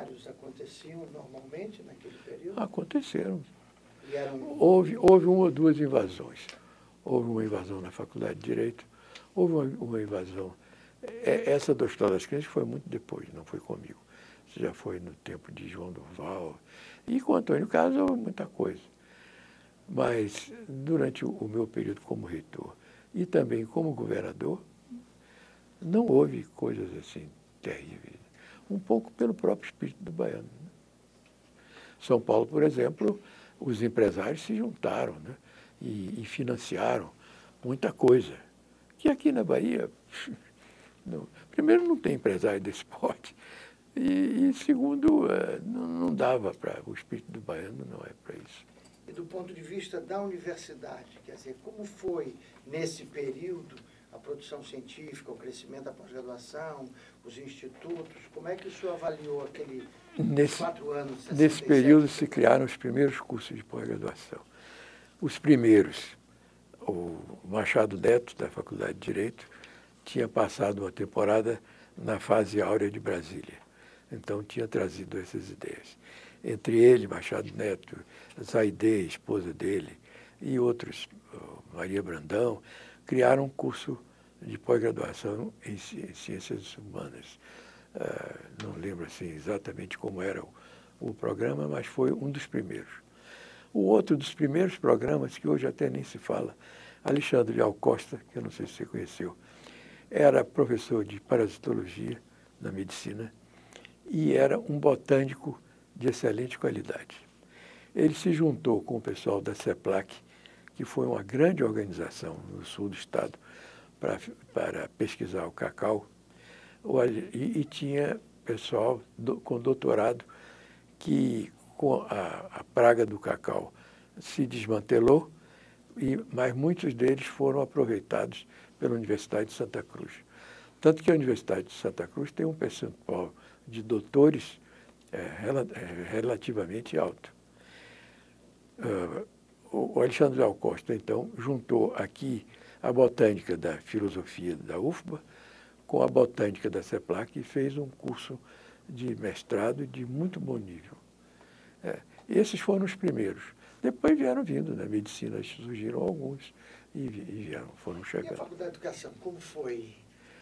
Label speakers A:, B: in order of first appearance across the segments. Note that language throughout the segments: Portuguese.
A: seminários aconteciam normalmente naquele período?
B: Aconteceram.
A: E eram...
B: Houve uma ou duas invasões. Houve uma invasão na Faculdade de Direito, houve uma invasão. Essa do Hospital das Clínicas foi muito depois, não foi comigo. Isso já foi no tempo de João Durval. E com Antônio Carlos houve muita coisa. Mas durante o meu período como reitor e também como governador, não houve coisas assim terríveis. Um pouco pelo próprio espírito do baiano. Né? São Paulo, por exemplo, os empresários se juntaram, né? e financiaram muita coisa. Que aqui na Bahia, não, primeiro, não tem empresário desse porte. E segundo, não dava para... O espírito do baiano não é para isso.
A: E do ponto de vista da universidade, quer dizer, como foi nesse período a produção científica, o crescimento da pós-graduação, os institutos, como é que o senhor avaliou aquele 4 anos? 67?
B: Nesse período se criaram os primeiros cursos de pós-graduação. Os primeiros, o Machado Neto, da Faculdade de Direito, tinha passado uma temporada na fase áurea de Brasília. Então tinha trazido essas ideias. Entre ele, Machado Neto, Zaide, esposa dele, e outros, Maria Brandão, criaram um curso de pós-graduação em ciências humanas. Não lembro assim, exatamente como era o programa, mas foi um dos primeiros. O outro dos primeiros programas, que hoje até nem se fala, Alexandre Leal Costa, que eu não sei se você conheceu, era professor de parasitologia na medicina e era um botânico de excelente qualidade. Ele se juntou com o pessoal da CEPLAC, que foi uma grande organização no sul do estado para pesquisar o cacau, e tinha pessoal com doutorado que, com a praga do cacau, se desmantelou, mas muitos deles foram aproveitados pela Universidade de Santa Cruz. Tanto que a Universidade de Santa Cruz tem um percentual de doutores relativamente alto. O Alexandre Leal Costa, então, juntou aqui a botânica da filosofia da UFBA com a botânica da CEPLAC e fez um curso de mestrado de muito bom nível. Esses foram os primeiros. Depois vieram vindo, na medicina surgiram alguns e foram chegando.
A: E a Faculdade de Educação, como foi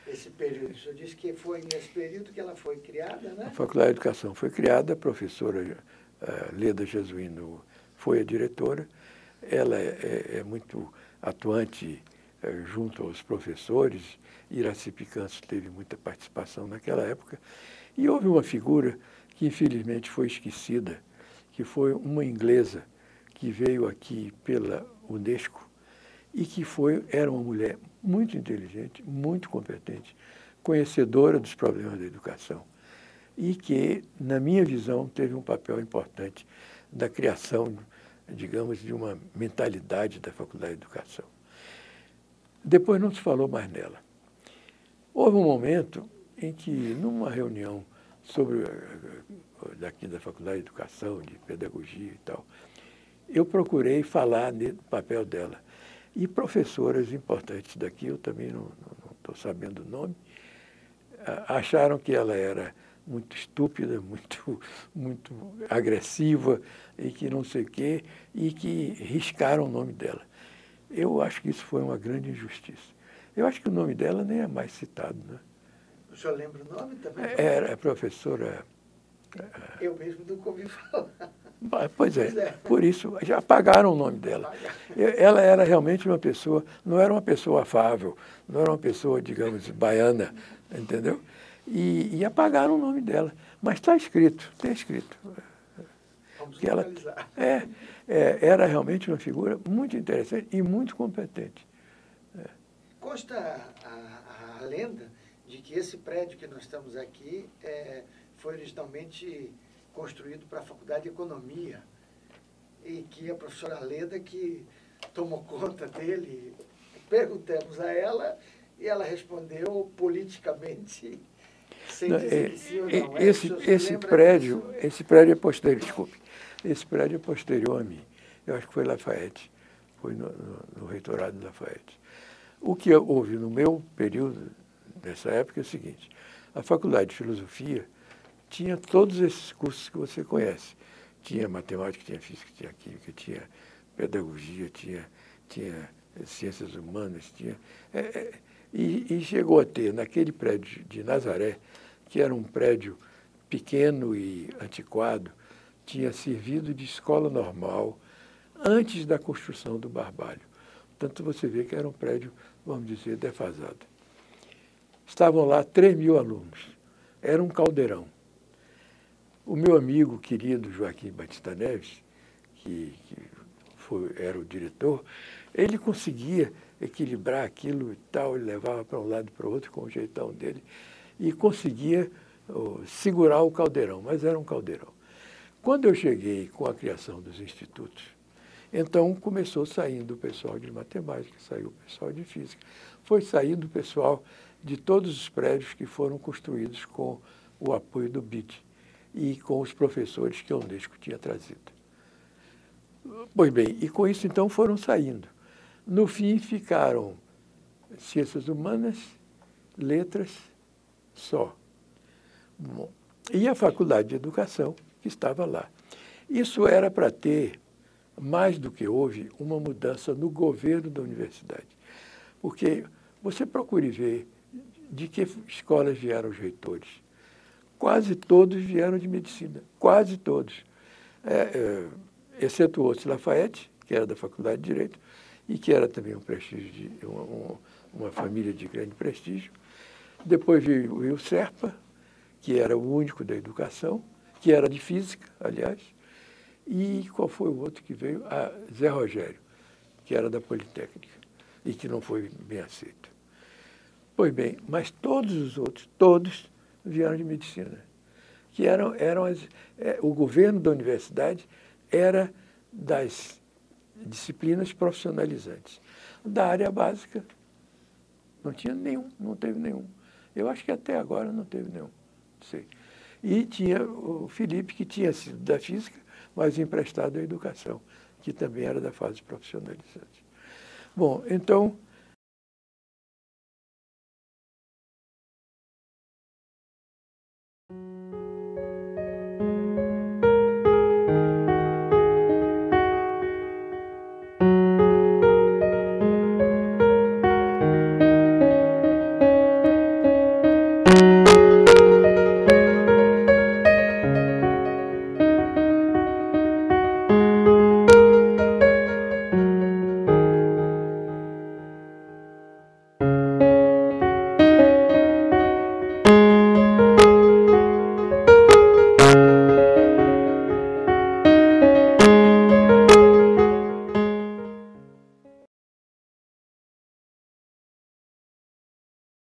A: esse período? O senhor disse que foi nesse período que ela foi criada, né?
B: A Faculdade de Educação foi criada, a professora Leda Jesuíno foi a diretora. Ela é muito atuante junto aos professores. Iraci Picanço teve muita participação naquela época. E houve uma figura que infelizmente foi esquecida, que foi uma inglesa que veio aqui pela Unesco e que era uma mulher muito inteligente, muito competente, conhecedora dos problemas da educação e que, na minha visão, teve um papel importante da criação, digamos, de uma mentalidade da Faculdade de Educação. Depois não se falou mais nela. Houve um momento em que, numa reunião daqui da Faculdade de Educação, de Pedagogia e tal, eu procurei falar no papel dela. E professoras importantes daqui, eu também não estou sabendo o nome, acharam que ela era muito estúpida, muito agressiva, e que não sei o quê, e que riscaram o nome dela. Eu acho que isso foi uma grande injustiça. Eu acho que o nome dela nem é mais citado, né?
A: O senhor lembra o nome também?
B: Era a professora...
A: Eu mesmo nunca ouvi falar.
B: Pois é, por isso já apagaram o nome dela. Ela era realmente uma pessoa, não era uma pessoa afável, não era uma pessoa, digamos, baiana, entendeu? E apagaram o nome dela. Mas está escrito, tem escrito.
A: Vamos
B: que ela era realmente uma figura muito interessante e muito competente.
A: Consta a lenda de que esse prédio que nós estamos aqui foi originalmente construído para a Faculdade de Economia e que a professora Leda que tomou conta dele. Perguntamos a ela e ela respondeu politicamente, sem dizer que sim ou não.
B: Esse prédio é posterior, desculpe. Esse prédio é posterior a mim. Eu acho que foi Lafayette, foi no reitorado de Lafayette. O que houve no meu período, nessa época, é o seguinte: a Faculdade de Filosofia tinha todos esses cursos que você conhece. Tinha matemática, tinha física, tinha química, tinha pedagogia, tinha ciências humanas, e chegou a ter, naquele prédio de Nazaré, que era um prédio pequeno e antiquado, tinha servido de escola normal antes da construção do Barbalho. Portanto, você vê que era um prédio, vamos dizer, defasado. Estavam lá 3.000 alunos. Era um caldeirão. O meu amigo querido Joaquim Batista Neves, que era o diretor, ele conseguia equilibrar aquilo e tal, ele levava para um lado e para o outro com o jeitão dele, e conseguia segurar o caldeirão, mas era um caldeirão. Quando eu cheguei com a criação dos institutos, então começou saindo o pessoal de matemática, saiu o pessoal de física, foi saindo o pessoal de todos os prédios que foram construídos com o apoio do BID e com os professores que a Unesco tinha trazido. Pois bem, e com isso então foram saindo. No fim ficaram ciências humanas, letras, só. Bom, e a faculdade de educação que estava lá. Isso era para ter, mais do que houve, uma mudança no governo da universidade. Porque você procure ver de que escolas vieram os reitores. Quase todos vieram de medicina, quase todos. Excetuou-se Lafayette, que era da Faculdade de Direito, e que era também um prestígio, uma família de grande prestígio. Depois veio o Serpa, que era o único da educação, que era de física, aliás. E qual foi o outro que veio? Zé Rogério, que era da Politécnica, e que não foi bem aceito. Pois bem, mas todos os outros, todos vieram de medicina, que o governo da universidade era das disciplinas profissionalizantes. Da área básica, não tinha nenhum, não teve nenhum. Eu acho que até agora não teve nenhum, não sei. E tinha o Felipe, que tinha sido da física, mas emprestado à educação, que também era da fase profissionalizante. Bom, então,